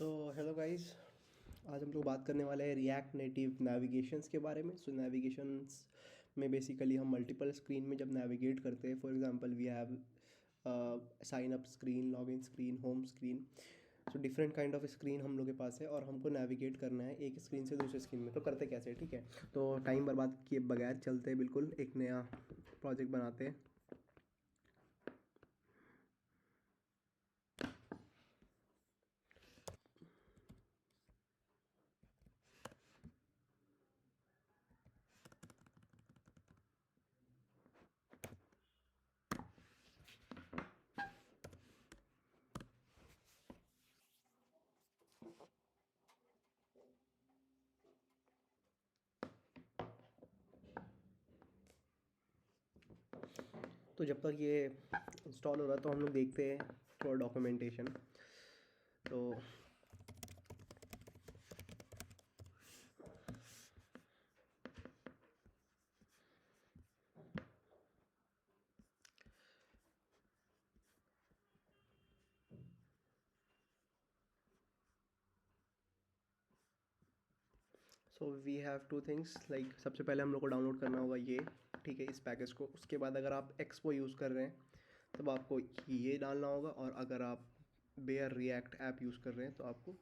So hello guys. आज हम लोग बात करने वाले हैं रिएक्ट नेटिव नेविगेशंस के बारे में। सो नेविगेशंस में बेसिकली हम मल्टीपल स्क्रीन में जब नेविगेट करते हैं, for example we have sign up screen, login screen, home screen. So different kind of screen हम लोग के पास है और हमको नेविगेट करना है एक स्क्रीन से दूसरे स्क्रीन में। तो करते कैसे, ठीक है? तो टाइम बर्बाद किए बगैर चलते हैं, बिल्कुल एक नया प्रोजेक्ट बनाते हैं। तो जब तक ये इंस्टॉल हो रहा है तो हम लोग देखते हैं थोड़ा डॉक्यूमेंटेशन। तो so we have two things, like सबसे पहले हम लोग को डाउनलोड करना होगा ये, ठीक है, इस पैकेज को। उसके बाद अगर आप एक्सपो यूज़ कर रहे हैं तब आपको ये डालना होगा, और अगर आप बेयर रिएक्ट ऐप यूज़ कर रहे हैं तो आपको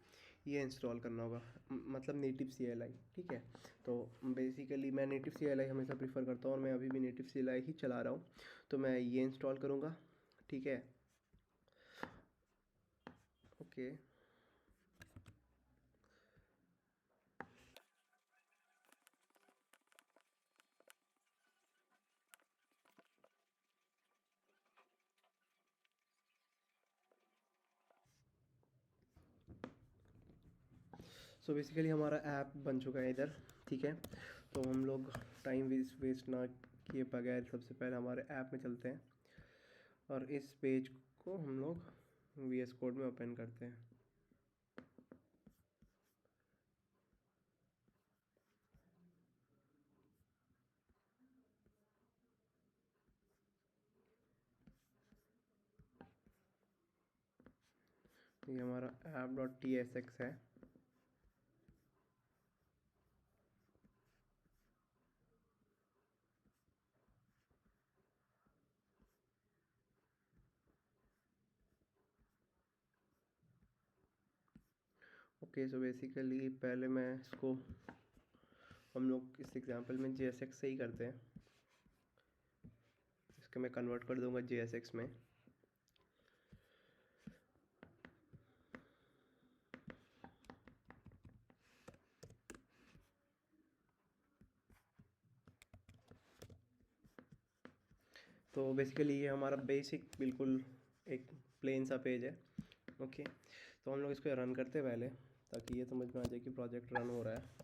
ये इंस्टॉल करना होगा, मतलब नेटिव सी एल आई, ठीक है। तो बेसिकली मैं नेटिव सी एल आई हमेशा प्रीफर करता हूँ और मैं अभी भी नेटिव सी एल आई ही चला रहा हूँ। तो मैं ये इंस्टॉल करूँगा, ठीक है। ओके, सो बेसिकली हमारा ऐप बन चुका है इधर, ठीक है। तो हम लोग टाइम वेस्ट ना किए बगैर सबसे पहले हमारे ऐप में चलते हैं और इस पेज को हम लोग वी एस कोड में ओपन करते हैं। ये हमारा app dot T S x है। ओके, सो बेसिकली पहले मैं इसको, हम लोग इस एग्जांपल में जे एस एक्स से ही करते हैं। इसके मैं कन्वर्ट कर दूंगा जे एस एक्स में। तो बेसिकली ये हमारा बेसिक बिल्कुल एक प्लेन सा पेज है। ओके, तो हम लोग इसको रन करते हैं पहले, ताकि ये समझ में आ जाए कि प्रोजेक्ट रन हो रहा है।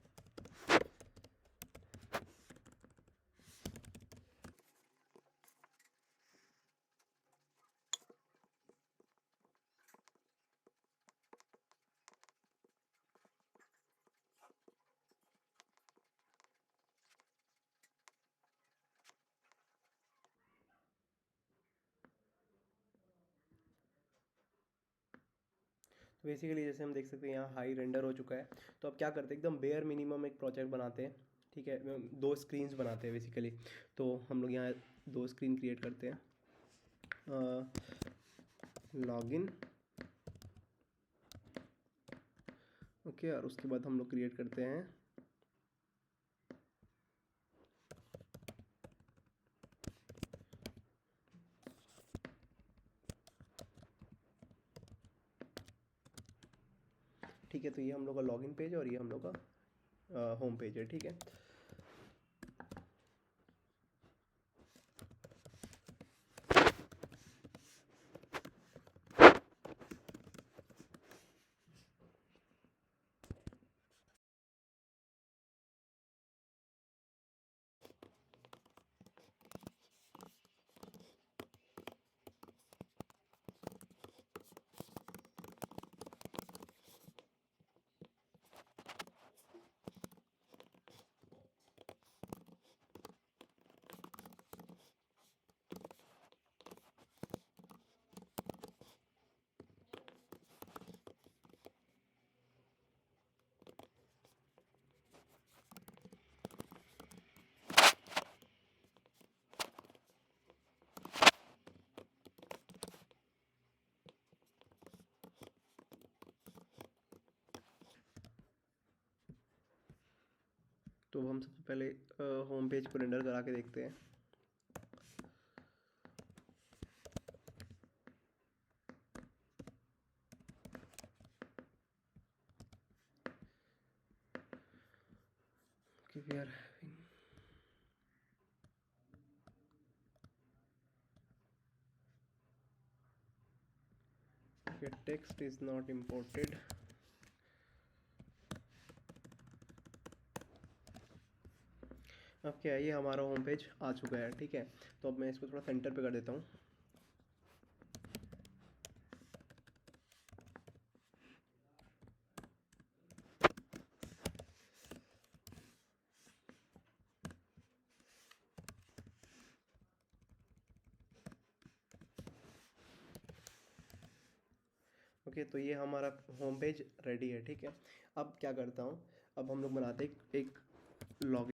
तो बेसिकली जैसे हम देख सकते हैं यहाँ हाई रेंडर हो चुका है। तो अब क्या करते हैं, एकदम बेयर मिनिमम एक प्रोजेक्ट बनाते हैं, ठीक है। दो स्क्रीन्स बनाते हैं बेसिकली। तो हम लोग यहाँ दो स्क्रीन क्रिएट करते हैं, लॉगिन, ओके, और उसके बाद हम लोग क्रिएट करते हैं ठीक है। तो ये हम लोग का लॉगिन पेज है और ये हम लोग का होम पेज है, ठीक है। तो हम सबसे पहले होम पेज को रेंडर करा के देखते हैं। कि we are text is not imported. अब क्या है, ये हमारा होम पेज आ चुका है, ठीक है। तो अब मैं इसको थोड़ा सेंटर पे कर देता हूँ। ओके, तो ये हमारा होम पेज रेडी है, ठीक है। अब क्या करता हूँ, अब हम लोग बनाते हैं एक लॉगिन।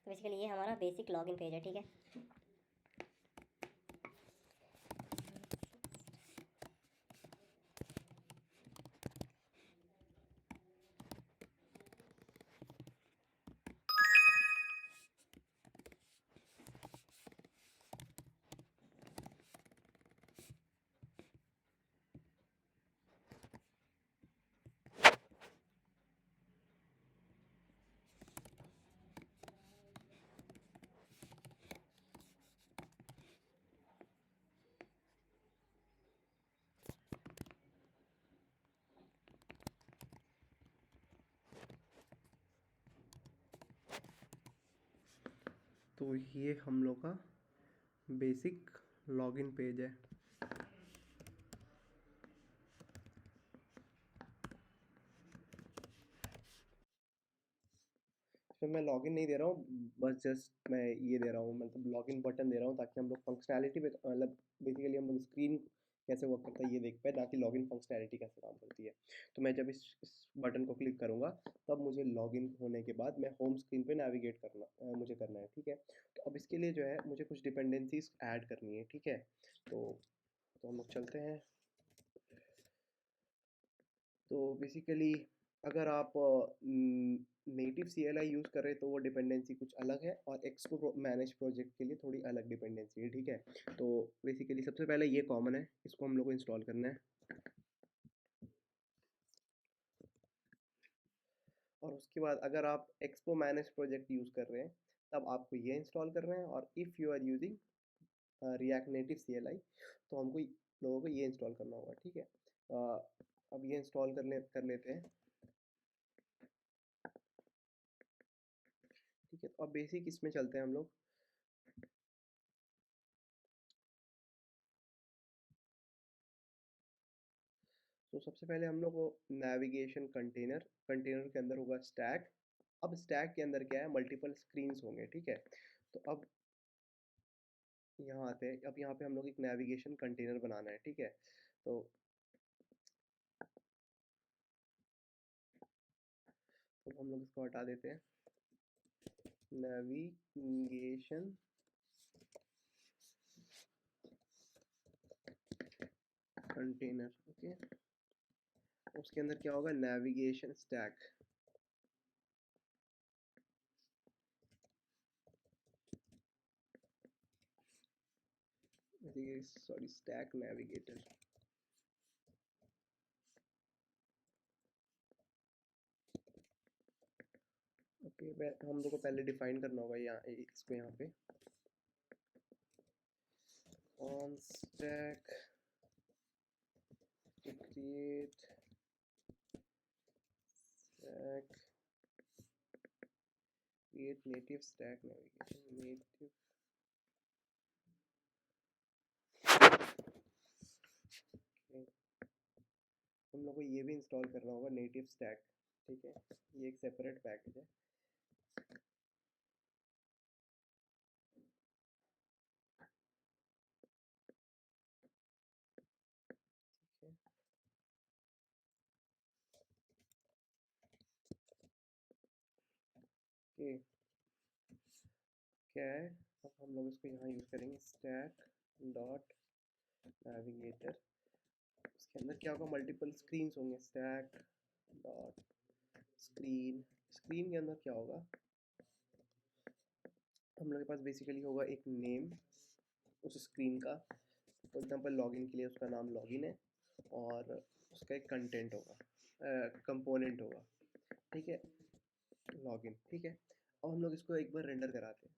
तो बेसिकली ये हमारा बेसिक लॉगिन पेज है, ठीक है। तो ये हम लोग का बेसिक लॉगिन पेज है। तो मैं लॉगिन नहीं दे रहा हूँ, बस जस्ट मैं ये दे रहा हूँ, मतलब लॉगिन बटन दे रहा हूँ, ताकि हम लोग फंक्शनैलिटी पे, मतलब बेसिकली हम लोग स्क्रीन कैसे वर्क करता है ये देख पाए, ना कि लॉगिन फंक्शनैलिटी कैसे काम करती है। तो मैं जब इस बटन को क्लिक करूँगा, तब मुझे लॉगिन होने के बाद मैं होम स्क्रीन पे नेविगेट मुझे करना है, ठीक है। तो अब इसके लिए जो है मुझे कुछ डिपेंडेंसीज ऐड करनी है, ठीक है। तो हम लोग चलते हैं। तो बेसिकली अगर आप नेटिव CLI यूज़ कर रहे हैं तो वो डिपेंडेंसी कुछ अलग है, और एक्सपो मैनेज प्रोजेक्ट के लिए थोड़ी अलग डिपेंडेंसी है, ठीक है। तो बेसिकली सबसे पहले ये कॉमन है, इसको हम लोग को इंस्टॉल करना है। और उसके बाद अगर आप एक्सपो मैनेज प्रोजेक्ट यूज़ कर रहे हैं, तब आपको ये इंस्टॉल करना है। और if you are using React Native CLI, तो हमको लोगों को ये इंस्टॉल करना होगा, ठीक है। अब ये इंस्टॉल कर लेते हैं, ठीक है। तो अब बेसिक इसमें चलते हैं हम लोग। तो सबसे पहले हम लोग को नेविगेशन कंटेनर, कंटेनर के अंदर होगा स्टैक। अब स्टैक के अंदर क्या है, मल्टीपल स्क्रीन्स होंगे, ठीक है। तो अब यहाँ आते हैं, अब यहाँ पे हम लोग एक नेविगेशन कंटेनर बनाना है, ठीक है। तो हम लोग इसको हटा देते हैं, नेविगेशन कंटेनर, ओके। उसके अंदर क्या होगा, navigation stack. Sorry, stack navigator. Okay, हम लोग को पहले डिफाइन करना होगा यहाँ इसको, यहाँ पे on stack to create stack, create native stack navigation, native। okay, हम लोग को ये भी इंस्टॉल करना होगा नेटिव स्टैक, ठीक है। ये एक सेपरेट पैकेज है। ठीक है, ओके। क्या है, अब हम लोग इसको यहाँ यूज़ करेंगे, स्टैक डॉट नेविगेटर। उसके अंदर क्या होगा, मल्टीपल स्क्रीन होंगे, स्टैक डॉट स्क्रीन। स्क्रीन के अंदर क्या होगा, हम लोग के पास बेसिकली होगा एक नेम उस स्क्रीन का। फॉर एग्जांपल लॉगिन के लिए उसका नाम लॉगिन है, और उसका एक कंटेंट होगा, कंपोनेंट होगा, ठीक है, लॉगिन, ठीक है। और हम लोग इसको एक बार रेंडर कराते हैं।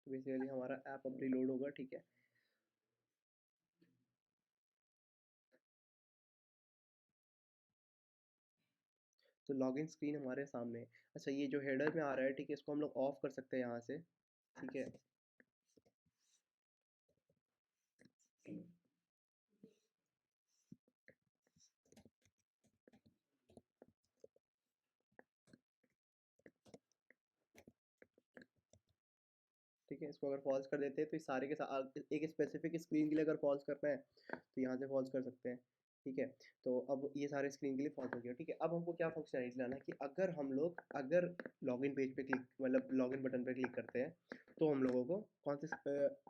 तो बेसिकली हमारा ऐप अब रिलोड होगा, ठीक है। तो लॉगिन स्क्रीन हमारे सामने है। अच्छा, ये जो हेडर में आ रहा है, ठीक है, इसको हम लोग ऑफ कर सकते हैं यहाँ से, ठीक है। ठीक है, इसको अगर फॉल्स कर देते हैं तो इस सारे के साथ एक स्पेसिफिक स्क्रीन के लिए अगर फॉल्स करना है तो यहाँ से फॉल्स कर सकते हैं, ठीक है। तो अब ये सारे स्क्रीन के लिए फॉल्स हो गया, ठीक है। अब हमको क्या फंक्शनलिटी लाना है कि अगर लॉगिन पेज पे क्लिक, मतलब लॉगिन बटन पे क्लिक करते हैं, तो हम लोगों को कौन से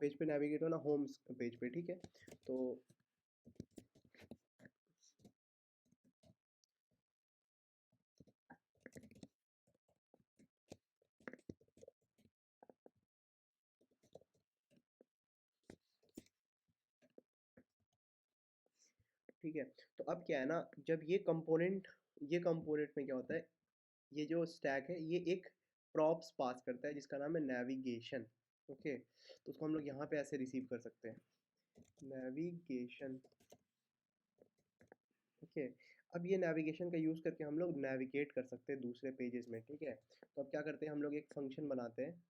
पेज पे नेविगेट होना, होम पेज पे, ठीक है। तो ठीक है, तो अब क्या है ना, जब ये कंपोनेंट में क्या होता है, ये जो स्टैक है ये एक प्रॉप्स पास करता है जिसका नाम है नेविगेशन, ओके। तो उसको हम लोग यहाँ पे ऐसे रिसीव कर सकते हैं, नेविगेशन, ओके। अब ये नेविगेशन का यूज़ करके हम लोग नेविगेट कर सकते हैं दूसरे पेजेस में, ठीक है। तो अब क्या करते हैं, हम लोग एक फंक्शन बनाते हैं,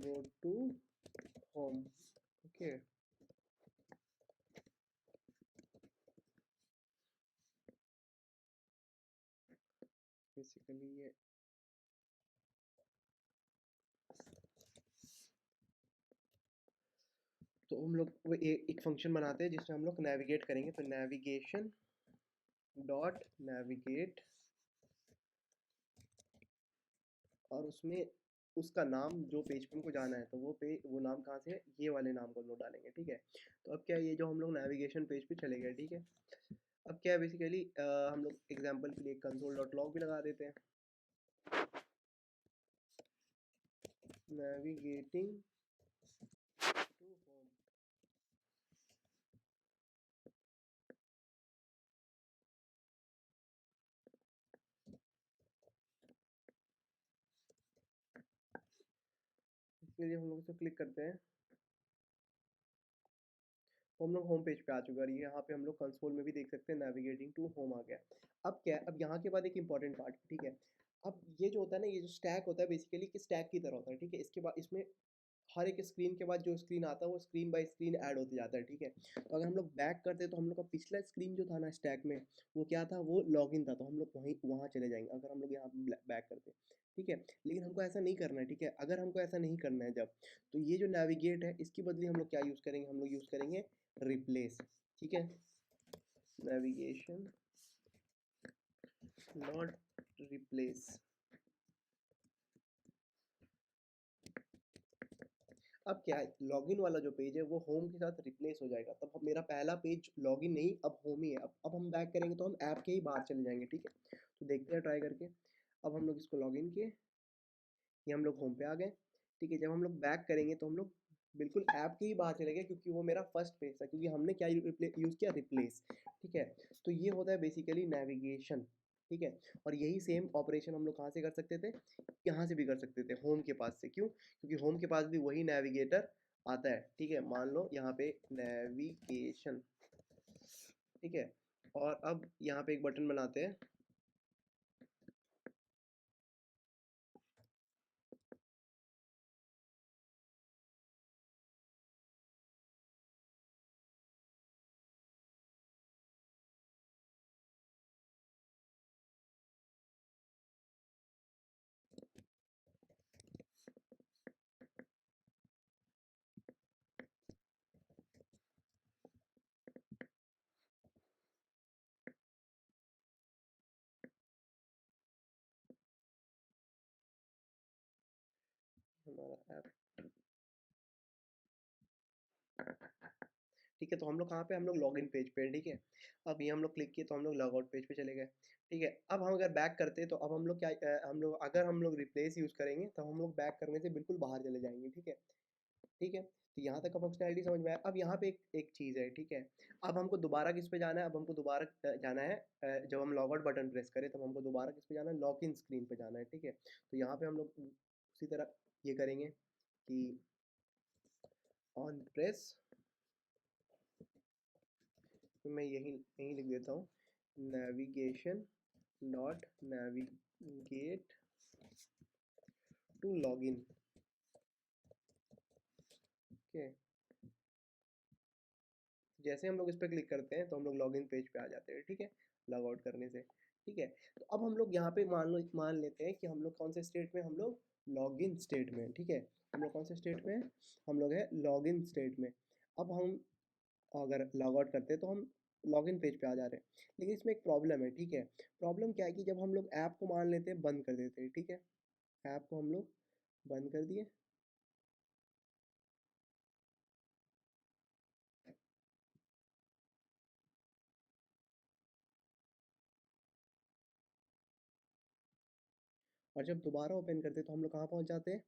go to home, okay. Basically ये तो हम लोग वो एक फंक्शन बनाते हैं जिसमें हम लोग नेविगेट करेंगे, तो नेविगेशन डॉट नेविगेट, और उसमें उसका नाम, जो पेज पे हमको जाना है, तो वो नाम कहाँ से है, ये वाले नाम को हम लोग डालेंगे, ठीक है। तो अब क्या है, ये जो हम लोग नेविगेशन पेज पे चले गए, ठीक है। अब क्या है, बेसिकली हम लोग एग्जांपल के लिए कंसोल डॉट लॉग भी लगा देते हैं, नेविगेटिंग टू होम। इसके लिए हम लोग इसे क्लिक करते हैं, तो हम लोग होम पेज पे आ चुके हैं, और ये यहाँ पे हम लोग कंसोल में भी देख सकते हैं नेविगेटिंग टू होम आ गया। अब क्या है, अब यहाँ के बाद एक इंपॉर्टेंट पार्ट, ठीक है। अब ये जो होता है ना, ये जो स्टैक होता है बेसिकली कि स्टैक की तरह होता है, ठीक है। इसके बाद इसमें हर एक स्क्रीन के बाद जो स्क्रीन आता है वो स्क्रीन बाय स्क्रीन ऐड होते जाता है, ठीक है। तो अगर हम लोग बैक करते हैं तो हम लोग का पिछला स्क्रीन जो था ना स्टैक में, वो क्या था, वो लॉगिन था, तो हम लोग वहीं वहाँ चले जाएंगे अगर हम लोग यहाँ बैक करते हैं, ठीक है। लेकिन हमको ऐसा नहीं करना है, ठीक है। अगर हमको ऐसा नहीं करना है जब, तो ये जो नेविगेट है इसकी बदले हम लोग क्या यूज़ करेंगे, हम लोग यूज़ करेंगे रिप्लेस, ठीक है। Navigation not replace. अब क्या है, लॉगिन वाला जो पेज है वो होम के साथ रिप्लेस हो जाएगा, तब मेरा पहला पेज लॉगिन नहीं अब होम ही है। अब हम बैक करेंगे तो हम ऐप के ही बाहर चले जाएंगे, ठीक है। तो देखते हैं ट्राई करके। अब हम लोग इसको लॉगिन किए, ये हम लोग होम पे आ गए, ठीक है। जब हम लोग बैक करेंगे तो हम लोग बिल्कुल ऐप के ही बाहर चले गए, क्योंकि वो मेरा फर्स्ट पेज था, क्योंकि हमने क्या यूज़ किया, रिप्लेस, ठीक है। तो ये होता है बेसिकली नेविगेशन, ठीक है। और यही सेम ऑपरेशन हम लोग कहाँ से कर सकते थे, यहाँ से भी कर सकते थे, होम के पास से। क्यों? क्योंकि होम के पास भी वही नेविगेटर आता है, ठीक है। मान लो यहाँ पे नेविगेशन, ठीक है। और अब यहाँ पे एक बटन बनाते हैं, हमारा ऐप, ठीक है। तो हम लोग कहाँ पे, हम लोग लॉगिन पेज पे हैं, ठीक है। अब ये हम लोग क्लिक किए तो हम लोग लॉग आउट पेज पे चले गए, ठीक है। अब हम अगर बैक करते हैं तो अब हम लोग क्या, हम लोग अगर हम लोग रिप्लेस यूज़ करेंगे तो हम लोग बैक करने से बिल्कुल बाहर चले जाएंगे, ठीक है, ठीक है। तो यहाँ तक का फंक्शनैलिटी समझ में आया। अब यहाँ पे एक एक चीज़ है, ठीक है। अब हमको दोबारा किस पे जाना है, अब हमको दोबारा जाना है, जब हम लॉग आउट बटन प्रेस करें तब हमको दोबारा किस पे जाना है, लॉग इन स्क्रीन पे जाना है, ठीक है। तो यहाँ पे हम लोग उसी तरह ये करेंगे कि ऑन प्रेस, तो मैं यही यही लिख देता हूँ, navigation dot navigate to login, okay. जैसे हम लोग इस पर क्लिक करते हैं तो हम लोग लॉगिन पेज पे आ जाते हैं, ठीक है, लॉग आउट करने से, ठीक है। तो अब हम लोग यहाँ पे मान लेते हैं कि हम लोग कौन से स्टेट में, हम लोग लॉगिन स्टेट में, ठीक है। हम लोग कौन से स्टेट में हैं? हम लोग हैं लॉगिन स्टेट में। अब हम अगर लॉग आउट करते हैं तो हम लॉगिन पेज पे आ जा रहे हैं, लेकिन इसमें एक प्रॉब्लम है, ठीक है। प्रॉब्लम क्या है कि जब हम लोग ऐप को मान लेते हैं बंद कर देते हैं, ठीक है, ऐप को हम लोग बंद कर दिए, और जब दोबारा ओपन करते हैं तो हम लोग कहाँ पहुँच जाते हैं,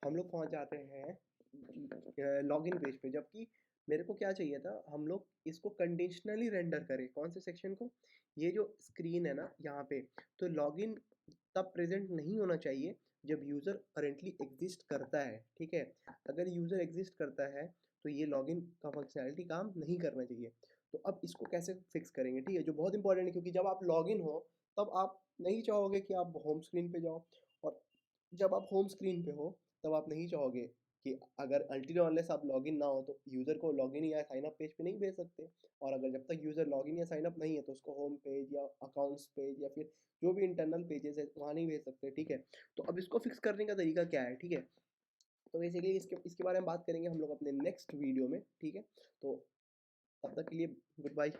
हम लोग पहुँच जाते हैं लॉगिन पेज पे। जबकि मेरे को क्या चाहिए था, हम लोग इसको कंडीशनली रेंडर करें, कौन से सेक्शन को, ये जो स्क्रीन है ना यहाँ पे। तो लॉगिन तब प्रेजेंट नहीं होना चाहिए जब यूज़र करेंटली एग्जिस्ट करता है, ठीक है। अगर यूज़र एग्जिस्ट करता है तो ये लॉगिन का फंक्शनैलिटी काम नहीं करना चाहिए। तो अब इसको कैसे फिक्स करेंगे, ठीक है, जो बहुत इंपॉर्टेंट है, क्योंकि जब आप लॉगिन हो तब आप नहीं चाहोगे कि आप होम स्क्रीन पे जाओ, और जब आप होम स्क्रीन पे हो तब आप नहीं चाहोगे कि अगर अल्टील अनलेस आप लॉगिन ना हो तो यूज़र को लॉगिन या साइन अप पेज पे नहीं भेज सकते। और अगर जब तक यूज़र लॉगिन या साइन अप नहीं है तो उसको होम पेज या अकाउंट्स पेज या फिर जो भी इंटरनल पेजेस है वहाँ नहीं भेज सकते, ठीक है। तो अब इसको फिक्स करने का तरीका क्या है, ठीक है। तो बेसिकली इसके इसके बारे में बात करेंगे हम लोग अपने नेक्स्ट वीडियो में, ठीक है। तो तब तक के लिए गुड बाय।